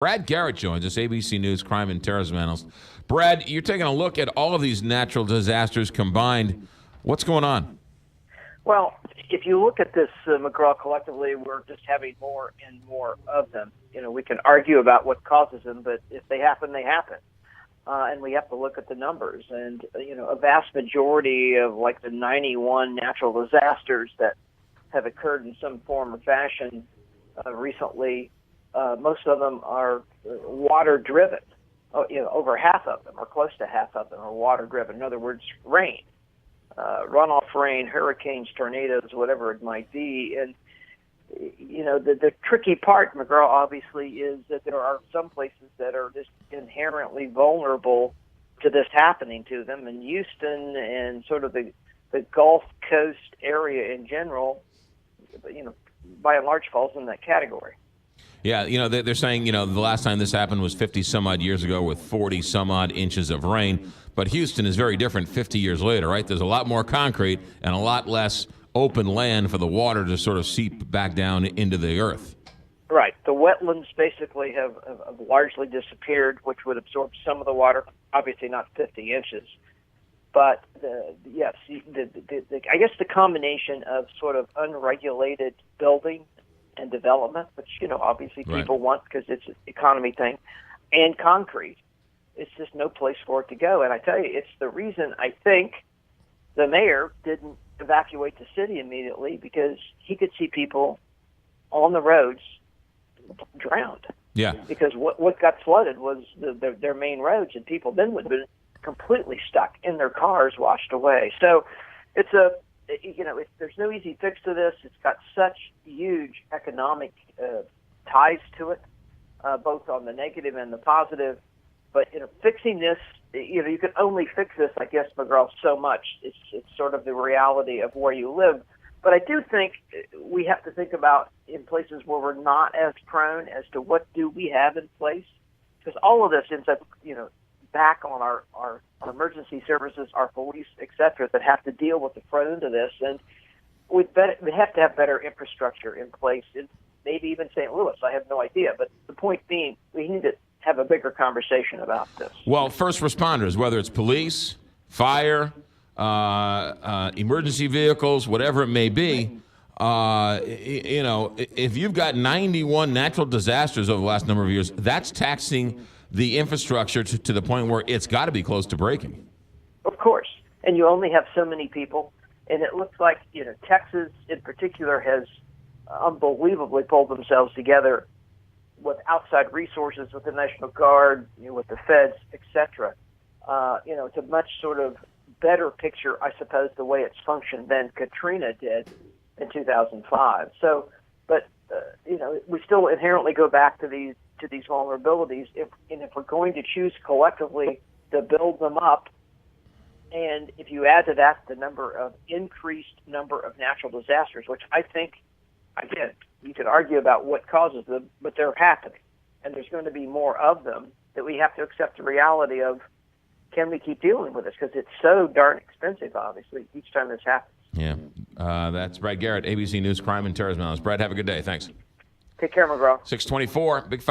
Brad Garrett joins us, ABC News crime and terrorism analyst. Brad, you're taking a look at all of these natural disasters combined. What's going on? Well, if you look at this, McGraw, collectively, we're just having more and more of them. You know, we can argue about what causes them, but if they happen, they happen. And we have to look at the numbers. And, you know, a vast majority of, like, the 91 natural disasters that have occurred in some form or fashion recently, most of them are water-driven. You know, over half of them, or close to half of them, are water-driven. In other words, rain. Runoff rain, hurricanes, tornadoes, whatever it might be. And, you know, the tricky part, McGraw, obviously, is that there are some places that are just inherently vulnerable to this happening to them. And Houston and sort of the Gulf Coast area in general, you know, by and large falls in that category. Yeah, you know, they're saying, you know, the last time this happened was 50-some-odd years ago with 40-some-odd inches of rain. But Houston is very different 50 years later, right? There's a lot more concrete and a lot less open land for the water to sort of seep back down into the earth. Right. The wetlands basically have largely disappeared, which would absorb some of the water, obviously not 50 inches. But, yes, I guess the combination of sort of unregulated building and development, which, you know, obviously people want because it's an economy thing, and concrete, it's just no place for it to go. And I tell you, it's the reason I think the mayor didn't evacuate the city immediately, because he could see people on the roads drowned. Yeah. Because what got flooded was their main roads, and people then would have been completely stuck in their cars, washed away. So it's there's no easy fix to this. It's got such huge economic ties to it, both on the negative and the positive. But, you know, fixing this, you know, you can only fix this, I guess, McGraw, so much. It's sort of the reality of where you live. But I do think we have to think about in places where we're not as prone as to what do we have in place, because all of this ends up, you know, back on our emergency services, our police, et cetera, that have to deal with the front end of this. And we have to have better infrastructure in place, in maybe even St. Louis. I have no idea. But the point being, we need to have a bigger conversation about this. Well, first responders, whether it's police, fire, emergency vehicles, whatever it may be, you know, if you've got 91 natural disasters over the last number of years, that's taxing the infrastructure to the point where it's got to be close to breaking. Of course. And you only have so many people. And it looks like, you know, Texas in particular has unbelievably pulled themselves together with outside resources, with the National Guard, you know, with the feds, et cetera. You know, it's a much sort of better picture, I suppose, the way it's functioned than Katrina did in 2005. So, but, you know, we still inherently go back to these vulnerabilities. If we're going to choose collectively to build them up, and if you add to that the increased number of natural disasters, which I think, again, you could argue about what causes them, but they're happening, and there's going to be more of them, that we have to accept the reality of, can we keep dealing with this? Because it's so darn expensive, obviously, each time this happens. Yeah. That's Brad Garrett, ABC News crime and terrorism analyst. Brad, have a good day. Thanks. Take care, McGraw. 624, Big Fight.